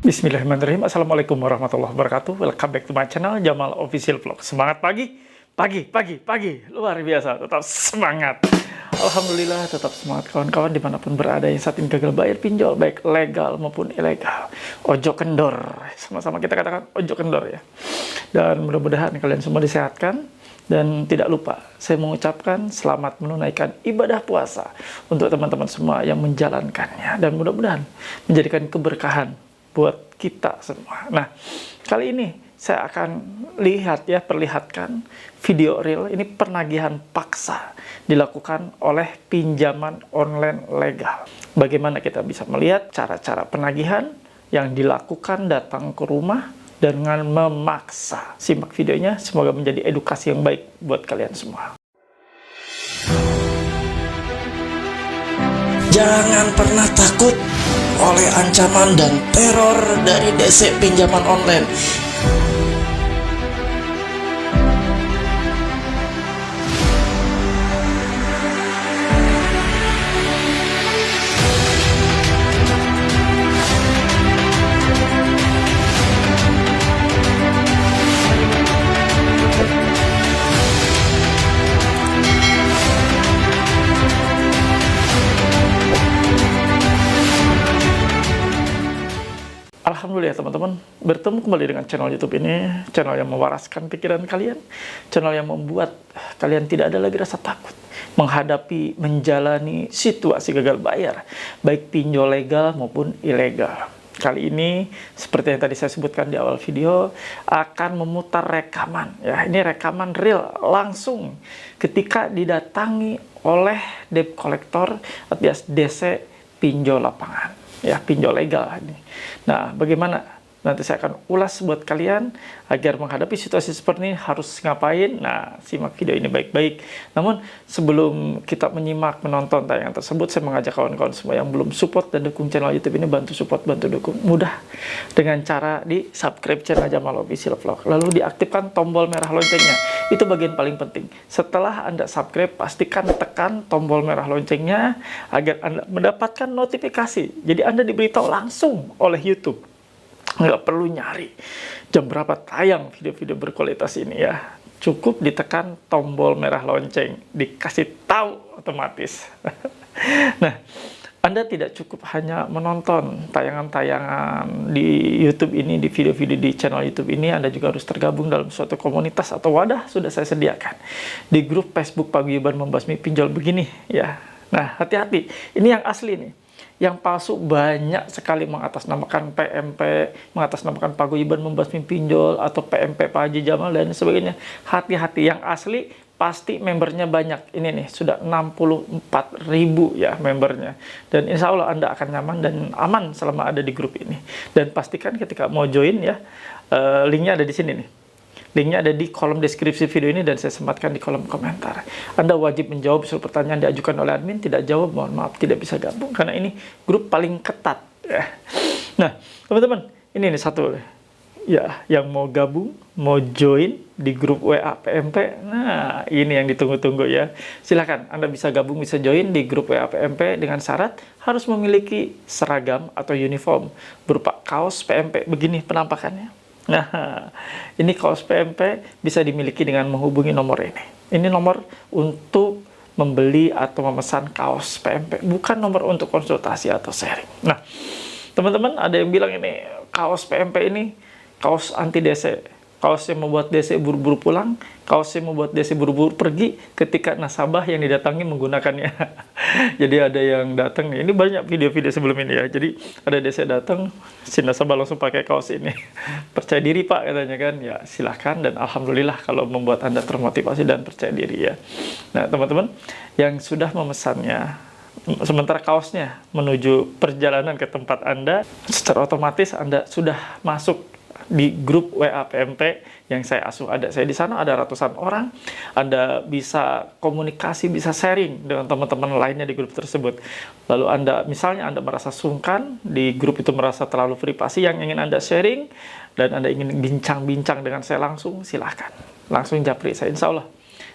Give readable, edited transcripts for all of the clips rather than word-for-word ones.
Bismillahirrahmanirrahim. Assalamualaikum warahmatullahi wabarakatuh. Welcome back to my channel Jamal Official Vlog. Semangat pagi, luar biasa. Tetap semangat. Alhamdulillah tetap semangat kawan-kawan dimanapun berada yang saat ini gagal bayar pinjol baik legal maupun ilegal. Ojo kendor. Sama-sama kita katakan ojo kendor ya. Dan mudah-mudahan kalian semua disehatkan. Dan tidak lupa, saya mengucapkan selamat menunaikan ibadah puasa untuk teman-teman semua yang menjalankannya. Dan mudah-mudahan menjadikan keberkahan buat kita semua. Nah, kali ini saya akan perlihatkan video real. Ini penagihan paksa dilakukan oleh pinjaman online legal. Bagaimana kita bisa melihat cara-cara penagihan yang dilakukan datang ke rumah dengan memaksa. Simak videonya, semoga menjadi edukasi yang baik buat kalian semua. Jangan pernah takut oleh ancaman dan teror dari DC pinjaman online. Alhamdulillah teman-teman, bertemu kembali dengan channel YouTube ini, channel yang mewaraskan pikiran kalian, channel yang membuat kalian tidak ada lagi rasa takut menghadapi, menjalani situasi gagal bayar, baik pinjol legal maupun ilegal. Kali ini, seperti yang tadi saya sebutkan di awal video, akan memutar rekaman. Ya, ini rekaman real, langsung ketika didatangi oleh debt collector alias DC pinjol lapangan. Ya, pinjol legal ini. Nah, bagaimana? Nanti saya akan ulas buat kalian agar menghadapi situasi seperti ini harus ngapain. Nah, simak video ini baik-baik. Namun, sebelum kita menonton tayangan tersebut, saya mengajak kawan-kawan semua yang belum support dan dukung channel YouTube ini, bantu support, bantu dukung. Mudah dengan cara di subscribe channel Jamal Official Vlog. Lalu diaktifkan tombol merah loncengnya. Itu bagian paling penting. Setelah Anda subscribe, pastikan tekan tombol merah loncengnya agar Anda mendapatkan notifikasi. Jadi Anda diberitahu langsung oleh YouTube. Nggak perlu nyari jam berapa tayang video-video berkualitas ini ya. Cukup ditekan tombol merah lonceng, dikasih tahu otomatis. Nah, Anda tidak cukup hanya menonton tayangan-tayangan di YouTube ini, di video-video di channel YouTube ini, Anda juga harus tergabung dalam suatu komunitas atau wadah sudah saya sediakan di grup Facebook Paguyuban Membasmi Pinjol begini ya. Nah, hati-hati, ini yang asli nih. Yang palsu banyak sekali mengatasnamakan PMP, mengatasnamakan Paguyuban Membasmi Pinjol atau PMP Pak Haji Jamal dan sebagainya. Hati-hati, yang asli pasti membernya banyak. Ini nih sudah 64.000 ya membernya. Dan insya Allah Anda akan nyaman dan aman selama ada di grup ini. Dan pastikan ketika mau join ya, linknya ada di sini nih. Linknya ada di kolom deskripsi video ini dan saya sematkan di kolom komentar. Anda wajib menjawab seluruh pertanyaan diajukan oleh admin. Tidak jawab, mohon maaf, tidak bisa gabung. Karena ini grup paling ketat. Ya. Nah, teman-teman, ini nih satu. Ya, yang mau gabung, mau join di grup WA PMP. Nah, ini yang ditunggu-tunggu ya. Silakan, Anda bisa gabung, bisa join di grup WA PMP dengan syarat harus memiliki seragam atau uniform berupa kaos PMP. Begini penampakannya. Nah, ini kaos PMP bisa dimiliki dengan menghubungi nomor ini. Ini nomor untuk membeli atau memesan kaos PMP, bukan nomor untuk konsultasi atau sharing. Nah, teman-teman ada yang bilang ini kaos PMP ini kaos anti DC, kaos yang membuat DC buru-buru pulang, kaos yang membuat DC buru-buru pergi ketika nasabah yang didatangi menggunakannya. Jadi ada yang datang, ini banyak video-video sebelum ini ya. Jadi ada DC datang, si nasabah langsung pakai kaos ini. Percaya diri Pak katanya kan, ya silahkan dan alhamdulillah kalau membuat Anda termotivasi dan percaya diri ya. Nah teman-teman yang sudah memesannya, sementara kaosnya menuju perjalanan ke tempat Anda, secara otomatis Anda sudah masuk di grup WA PMP yang saya asuh. Ada saya di sana, ada ratusan orang. Anda bisa komunikasi, bisa sharing dengan teman-teman lainnya di grup tersebut. Lalu misalnya Anda merasa sungkan di grup itu, merasa terlalu privasi, yang ingin Anda sharing dan Anda ingin bincang-bincang dengan saya langsung, silahkan langsung japri saya. Insya Allah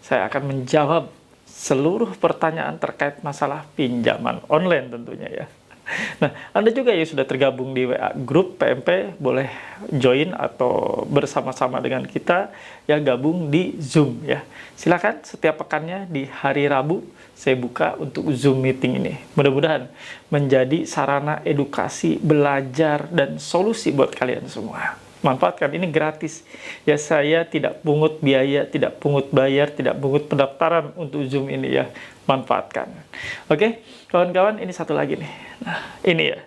saya akan menjawab seluruh pertanyaan terkait masalah pinjaman online tentunya ya. Nah, Anda juga yang sudah tergabung di WA Group PMP, boleh join atau bersama-sama dengan kita ya gabung di Zoom ya. Silakan setiap pekannya di hari Rabu saya buka untuk Zoom meeting ini. Mudah-mudahan menjadi sarana edukasi, belajar, dan solusi buat kalian semua. Manfaatkan, ini gratis. Ya, saya tidak pungut biaya, tidak pungut bayar, tidak pungut pendaftaran untuk Zoom ini ya. Manfaatkan. Oke, kawan-kawan, ini satu lagi nih. Nah, ini ya.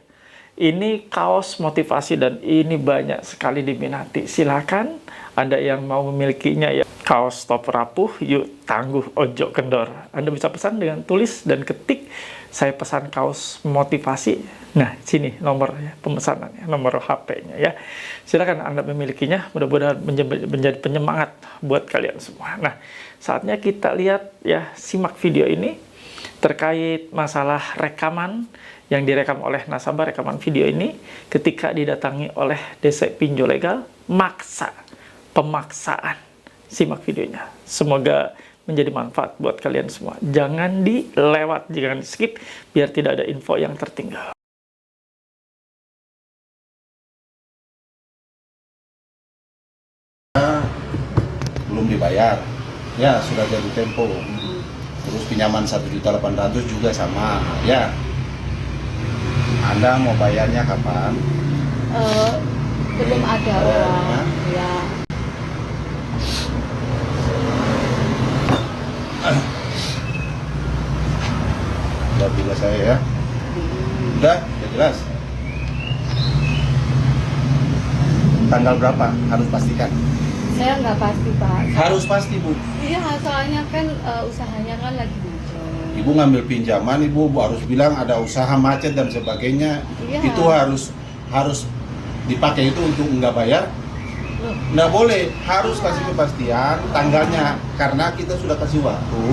Ini kaos motivasi dan ini banyak sekali diminati. Silakan Anda yang mau memilikinya ya. Kaos top rapuh, yuk tangguh ojo kendor. Anda bisa pesan dengan tulis dan ketik, saya pesan kaos motivasi. Nah, sini nomor ya, pemesanannya, nomor HP-nya ya. Silakan Anda memilikinya, mudah-mudahan menjadi penyemangat buat kalian semua. Nah, saatnya kita lihat ya, simak video ini terkait masalah rekaman yang direkam oleh nasabah. Rekaman video ini ketika didatangi oleh DC Pinjol Legal, pemaksaan. Simak videonya. Semoga menjadi manfaat buat kalian semua. Jangan dilewat, jangan di skip, biar tidak ada info yang tertinggal. Belum dibayar, ya sudah jatuh tempo. Terus pinjaman 1.800.000 juga sama, ya. Anda mau bayarnya kapan? Belum ada uang. Ya. Udah bila saya ya. Udah jelas. Tanggal berapa? Harus pastikan. Saya nggak pasti, Pak. Harus pasti, Bu. Iya, soalnya kan usahanya kan lagi macet. Ibu ngambil pinjaman, Ibu harus bilang ada usaha macet dan sebagainya. Iya. Itu harus dipakai itu untuk nggak bayar. Loh, Nggak boleh, harus kasih kepastian tanggalnya karena kita sudah kasih waktu.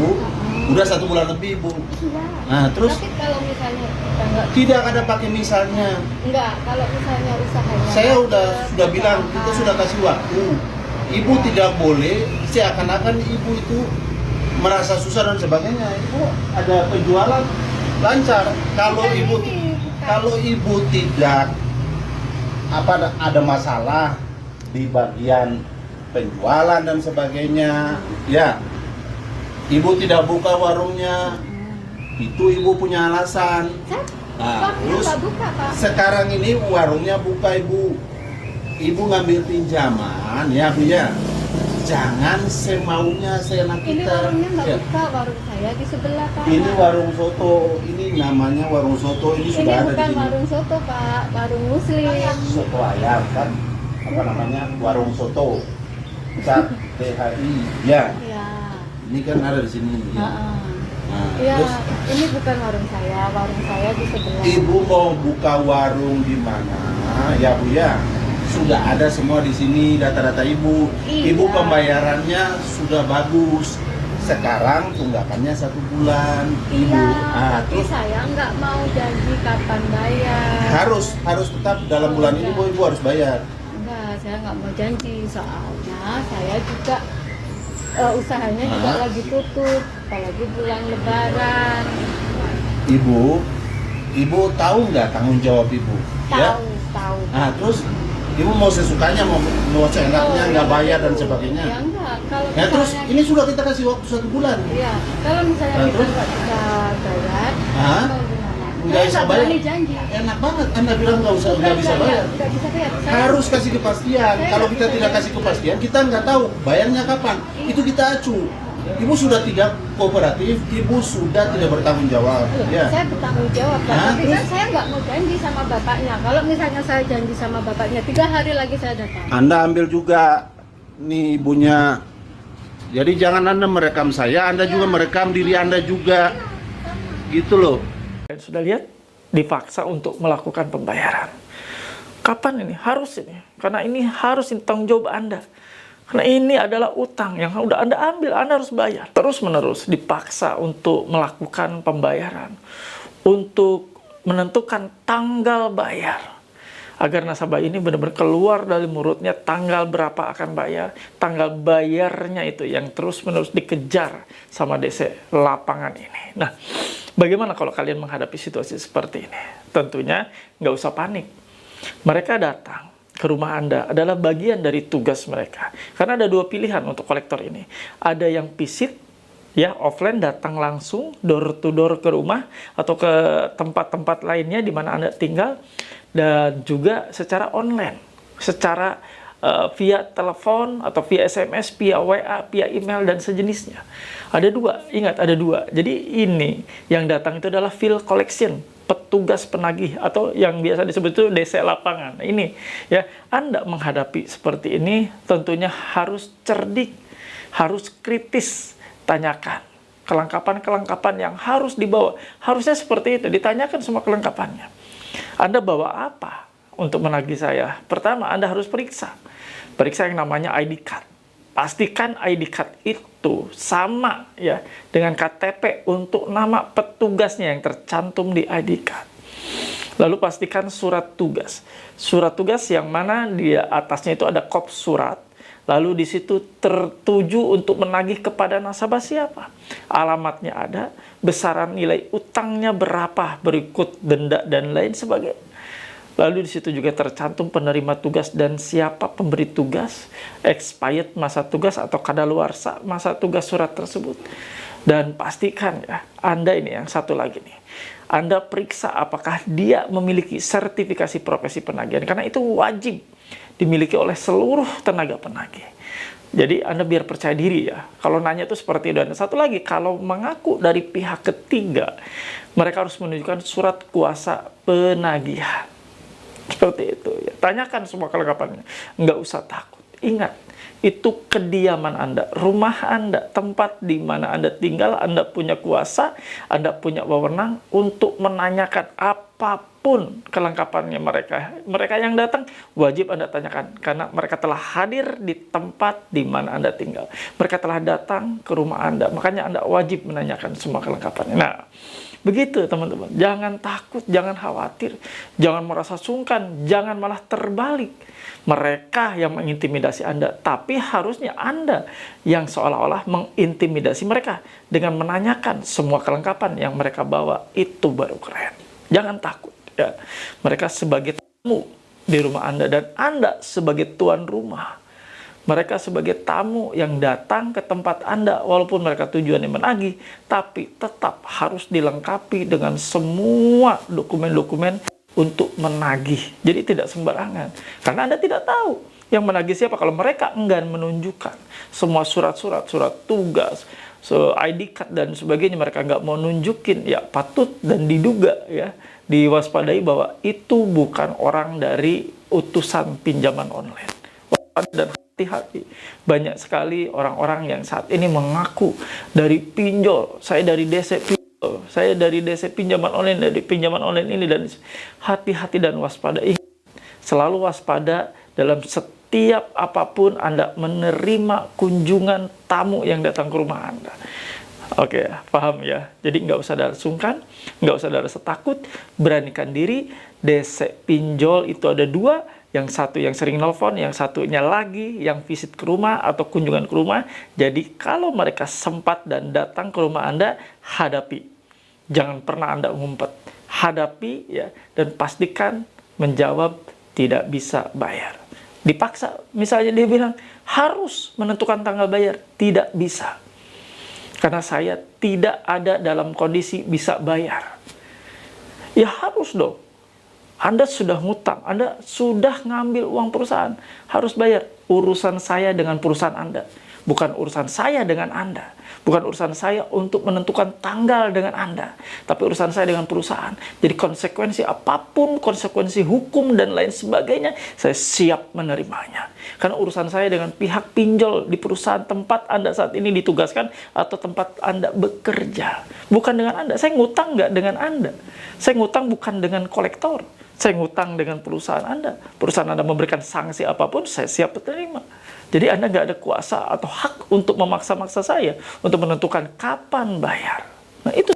Udah 1 bulan lebih, Bu. iya. Nah, terus Tapi kalau misalnya kita nggak, tidak ada pakai misalnya. enggak, kalau misalnya usahanya Saya macet, sudah bilang kita sudah kasih waktu. Ibu tidak boleh seakan-akan ibu itu merasa susah dan sebagainya. Ibu ada penjualan lancar. Kalau Bukan ibu ini, bukan. kalau ibu tidak ada masalah di bagian penjualan dan sebagainya, ya. Ibu tidak buka warungnya, itu ibu punya alasan. Saya Nah, warungnya terus nggak buka, Pak. sekarang ini warungnya buka, ibu ngambil pinjaman ya, Bu ya. Jangan semaunya seenak Ini kita. warungnya nggak Ya. buka, warung saya di sebelah, Pak. Ini warung soto, ini namanya warung soto, ini Ini sudah ada di bukan sini. warung soto, Pak, warung muslim. Soto ayam kan, apa namanya, warung soto. Cat THI, ya. Iya. Ini kan ada di sini. Ya. Heeh. Nah, Iya, terus ini bukan warung saya di sebelah. ibu mau buka warung di mana? Ya, Bu ya. Sudah ada semua di sini data-data ibu. Iya. Ibu pembayarannya sudah bagus. Sekarang tunggakannya 1 bulan, ibu. Iya, Ah, tapi terus saya nggak mau janji kapan bayar. harus tetap dalam bulan ini ibu harus bayar. Enggak, saya nggak mau janji, soalnya saya juga usahanya juga Hah? lagi tutup, apalagi bulan Lebaran. Ibu tahu nggak tanggung jawab ibu? Ya. Tahu. Nah, terus ibu mau sesukanya, mau seenaknya Oh, nggak ya, bayar dan betul. sebagainya. Ya enggak, kalau Nah, terus misalnya ini sudah kita kasih waktu 1 bulan. iya, kalau misalnya Nah, kita terus? nggak bisa bayar, Hah? mau gimana? Nggak Saya bisa nggak bayar. berani janji. Enak banget, Anda bilang nggak bisa bayar. Nggak bisa bayar. Saya- Harus kasih kepastian. Saya Kalau nggak kita bisa tidak bayar. kasih kepastian, kita nggak tahu bayarnya kapan. Itu kita acu. Ibu sudah tidak kooperatif, ibu sudah tidak bertanggung jawab. Loh, Ya. saya bertanggung jawab, Pak. Hah? Tapi kan saya nggak mau janji sama bapaknya. Kalau misalnya saya janji sama bapaknya, 3 hari lagi saya datang. Anda ambil juga nih ibunya. Jadi jangan Anda merekam saya, Anda juga merekam diri Anda juga. Gitu loh. Kalian sudah lihat? Dipaksa untuk melakukan pembayaran. Kapan ini? Harus ini. Karena ini harus tanggung jawab Anda. Karena ini adalah utang yang udah Anda ambil, Anda harus bayar. Terus-menerus dipaksa untuk melakukan pembayaran. Untuk menentukan tanggal bayar. Agar nasabah ini benar-benar keluar dari mulutnya tanggal berapa akan bayar. Tanggal bayarnya itu yang terus-menerus dikejar sama DC lapangan ini. Nah, Bagaimana kalau kalian menghadapi situasi seperti ini? Tentunya nggak usah panik. Mereka datang ke rumah Anda adalah bagian dari tugas mereka. Karena ada dua pilihan untuk kolektor ini. Ada yang visit, ya offline, datang langsung door to door ke rumah atau ke tempat-tempat lainnya di mana Anda tinggal, dan juga secara online, secara via telepon atau via SMS, via WA, via email dan sejenisnya. Ada dua, ingat ada dua. Jadi ini yang datang itu adalah field collection, petugas penagih atau yang biasa disebut itu DC lapangan. Nah, ini ya, Anda menghadapi seperti ini tentunya harus cerdik, harus kritis, tanyakan kelengkapan-kelengkapan yang harus dibawa. Harusnya seperti itu, ditanyakan semua kelengkapannya. Anda bawa apa untuk menagih saya? Pertama, Anda harus periksa yang namanya ID card. Pastikan ID card itu sama ya dengan KTP untuk nama petugasnya yang tercantum di ID card. Lalu pastikan surat tugas. Surat tugas yang mana di atasnya itu ada kop surat. Lalu di situ tertuju untuk menagih kepada nasabah siapa. Alamatnya ada, besaran nilai utangnya berapa, berikut denda dan lain sebagainya. Lalu di situ juga tercantum penerima tugas dan siapa pemberi tugas, expired masa tugas atau kadaluarsa masa tugas surat tersebut. Dan pastikan ya, Anda ini yang satu lagi nih, Anda periksa apakah dia memiliki sertifikasi profesi penagihan, karena itu wajib dimiliki oleh seluruh tenaga penagih. Jadi Anda biar percaya diri ya, kalau nanya itu seperti itu. Dan satu lagi, kalau mengaku dari pihak ketiga, mereka harus menunjukkan surat kuasa penagihan. Seperti itu ya. Tanyakan semua kelengkapannya. Nggak usah takut. Ingat, itu kediaman Anda, rumah Anda, tempat di mana Anda tinggal. Anda punya kuasa, Anda punya wewenang untuk menanyakan apapun kelengkapannya mereka. Mereka yang datang wajib Anda tanyakan karena mereka telah hadir di tempat di mana Anda tinggal. Mereka telah datang ke rumah Anda, makanya Anda wajib menanyakan semua kelengkapannya. Nah, begitu teman-teman, jangan takut, jangan khawatir, jangan merasa sungkan, jangan malah terbalik. Mereka yang mengintimidasi Anda, tapi harusnya Anda yang seolah-olah mengintimidasi mereka dengan menanyakan semua kelengkapan yang mereka bawa. Itu baru keren. Jangan takut ya. Mereka sebagai tamu di rumah Anda dan Anda sebagai tuan rumah. Mereka sebagai tamu yang datang ke tempat Anda, walaupun mereka tujuannya menagih, tapi tetap harus dilengkapi dengan semua dokumen-dokumen untuk menagih. Jadi tidak sembarangan. Karena Anda tidak tahu yang menagih siapa. Kalau mereka enggan menunjukkan semua surat-surat, surat tugas, ID card dan sebagainya, mereka nggak mau nunjukin, ya patut dan diduga ya, diwaspadai bahwa itu bukan orang dari utusan pinjaman online. Dan hati-hati, banyak sekali orang-orang yang saat ini mengaku dari pinjol, saya dari DC pinjol, saya dari DC pinjaman online, dari pinjaman online ini, dan hati-hati dan waspada. Selalu waspada dalam setiap apapun Anda menerima kunjungan tamu yang datang ke rumah Anda. Oke, paham ya? Jadi nggak usah ada sungkan, nggak usah ada rasa takut, beranikan diri. DC pinjol itu ada dua. Yang satu yang sering nelfon, yang satunya lagi yang visit ke rumah atau kunjungan ke rumah. Jadi kalau mereka sempat dan datang ke rumah Anda, hadapi. Jangan pernah Anda ngumpet. Hadapi ya, dan pastikan menjawab tidak bisa bayar. Dipaksa, misalnya dia bilang harus menentukan tanggal bayar, tidak bisa. Karena saya tidak ada dalam kondisi bisa bayar. Ya harus dong. Anda sudah ngutang, Anda sudah ngambil uang perusahaan, harus bayar. Urusan saya dengan perusahaan Anda, bukan urusan saya dengan Anda. Bukan urusan saya untuk menentukan tanggal dengan Anda, tapi urusan saya dengan perusahaan. Jadi konsekuensi apapun, konsekuensi hukum dan lain sebagainya, saya siap menerimanya. Karena urusan saya dengan pihak pinjol di perusahaan tempat Anda saat ini ditugaskan atau tempat Anda bekerja. Bukan dengan Anda. Saya ngutang nggak dengan Anda. Saya ngutang bukan dengan kolektor. Saya ngutang dengan perusahaan Anda. Perusahaan Anda memberikan sanksi apapun, saya siap menerima. Jadi Anda nggak ada kuasa atau hak untuk memaksa-maksa saya untuk menentukan kapan bayar. Nah itu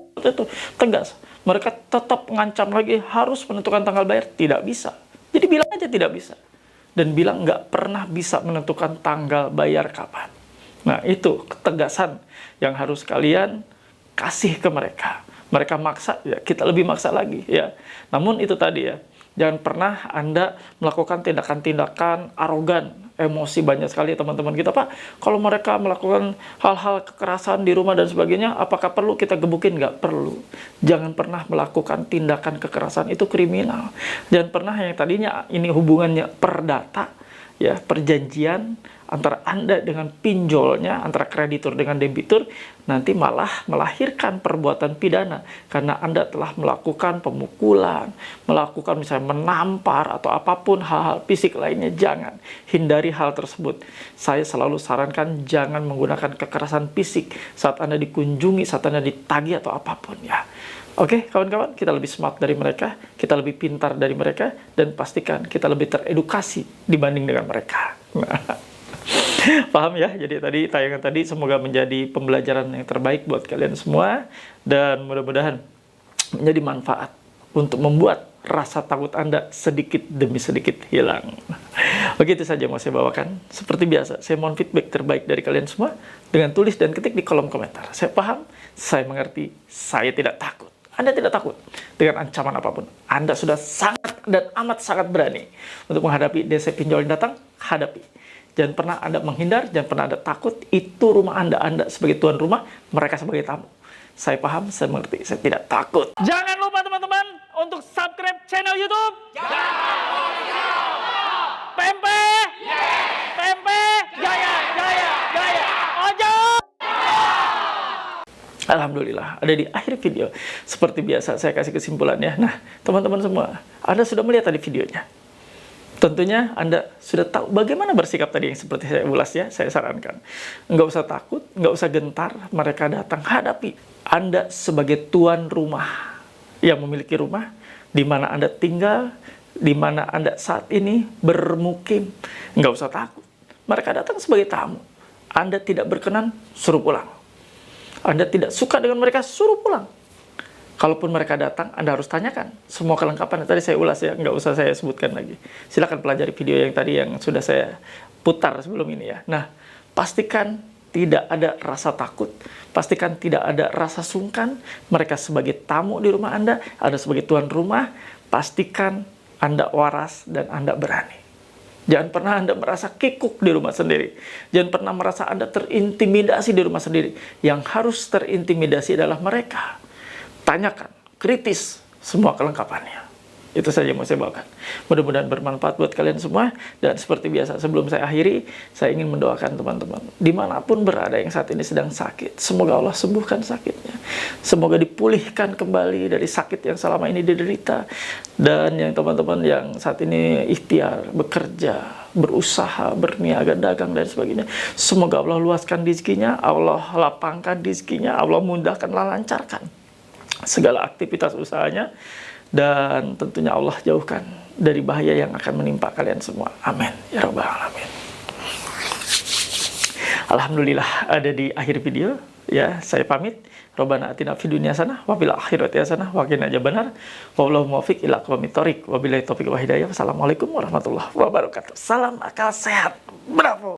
tegas. Mereka tetap mengancam lagi harus menentukan tanggal bayar. Tidak bisa. Jadi bilang aja tidak bisa. Dan bilang nggak pernah bisa menentukan tanggal bayar kapan. Nah itu ketegasan yang harus kalian kasih ke mereka. Mereka maksa, ya kita lebih maksa lagi, ya. Namun itu tadi ya, jangan pernah Anda melakukan tindakan-tindakan arogan, emosi banyak sekali teman-teman kita, Pak. Kalau mereka melakukan hal-hal kekerasan di rumah dan sebagainya, apakah perlu kita gebukin? Nggak perlu. Jangan pernah melakukan tindakan kekerasan, itu kriminal. Jangan pernah yang tadinya ini hubungannya perdata, ya, perjanjian antara Anda dengan pinjolnya, antara kreditur dengan debitur, nanti malah melahirkan perbuatan pidana karena Anda telah melakukan pemukulan, melakukan misalnya menampar atau apapun hal-hal fisik lainnya. Jangan, hindari hal tersebut. Saya selalu sarankan jangan menggunakan kekerasan fisik saat Anda dikunjungi, saat Anda ditagih atau apapun ya. Oke, kawan-kawan, kita lebih smart dari mereka, kita lebih pintar dari mereka, dan pastikan kita lebih teredukasi dibanding dengan mereka. Paham ya? Jadi tadi tayangan tadi semoga menjadi pembelajaran yang terbaik buat kalian semua, dan mudah-mudahan menjadi manfaat untuk membuat rasa takut Anda sedikit demi sedikit hilang. Oke, itu saja yang mau saya bawakan. Seperti biasa, saya mohon feedback terbaik dari kalian semua dengan tulis dan ketik di kolom komentar. Saya paham, saya mengerti, saya tidak takut. Anda tidak takut dengan ancaman apapun. Anda sudah sangat dan amat sangat berani untuk menghadapi DC pinjol yang datang. Hadapi. Jangan pernah Anda menghindar, jangan pernah Anda takut. Itu rumah Anda, Anda sebagai tuan rumah, mereka sebagai tamu. Saya paham, saya mengerti, saya tidak takut. Jangan lupa teman-teman untuk subscribe channel YouTube. Pempe, Pempe, Jaya, Jaya, Jaya, Ojo. Alhamdulillah, ada di akhir video. Seperti biasa, saya kasih kesimpulannya. Nah, teman-teman semua, Anda sudah melihat tadi videonya. Tentunya Anda sudah tahu bagaimana bersikap tadi yang seperti saya ulas ya, saya sarankan. Nggak usah takut, nggak usah gentar, mereka datang, hadapi. Anda sebagai tuan rumah yang memiliki rumah, di mana Anda tinggal, di mana Anda saat ini bermukim, nggak usah takut. Mereka datang sebagai tamu. Anda tidak berkenan, suruh pulang. Anda tidak suka dengan mereka, suruh pulang. Kalaupun mereka datang, Anda harus tanyakan semua kelengkapan. Tadi saya ulas ya, nggak usah saya sebutkan lagi. Silakan pelajari video yang tadi yang sudah saya putar sebelum ini ya. Nah, pastikan tidak ada rasa takut. Pastikan tidak ada rasa sungkan. Mereka sebagai tamu di rumah Anda sebagai tuan rumah. Pastikan Anda waras dan Anda berani. Jangan pernah Anda merasa kikuk di rumah sendiri. Jangan pernah merasa Anda terintimidasi di rumah sendiri. Yang harus terintimidasi adalah mereka. Tanyakan, kritis semua kelengkapannya. Itu saja yang mau saya bawakan. Mudah-mudahan bermanfaat buat kalian semua. Dan seperti biasa, sebelum saya akhiri, saya ingin mendoakan teman-teman dimanapun berada yang saat ini sedang sakit. Semoga Allah sembuhkan sakitnya. Semoga dipulihkan kembali dari sakit yang selama ini diderita. Dan yang teman-teman yang saat ini ikhtiar, bekerja, berusaha, berniaga, dagang, dan sebagainya. Semoga Allah luaskan rezekinya, Allah lapangkan rezekinya, Allah mudahkanlah, lancarkan segala aktivitas usahanya, dan tentunya Allah jauhkan dari bahaya yang akan menimpa kalian semua. Amin ya rabbal alamin. Alhamdulillah, ada di akhir video ya. Saya pamit. Rabbana atina fid dunya hasanah wa fil akhirati hasanah wa qina adzabannar. Wallahu muwaffiq ila aqwamit thoriq. Wabillahi taufiq wa hidayah. Wassalamualaikum warahmatullahi wabarakatuh. Salam akal sehat. Bravo.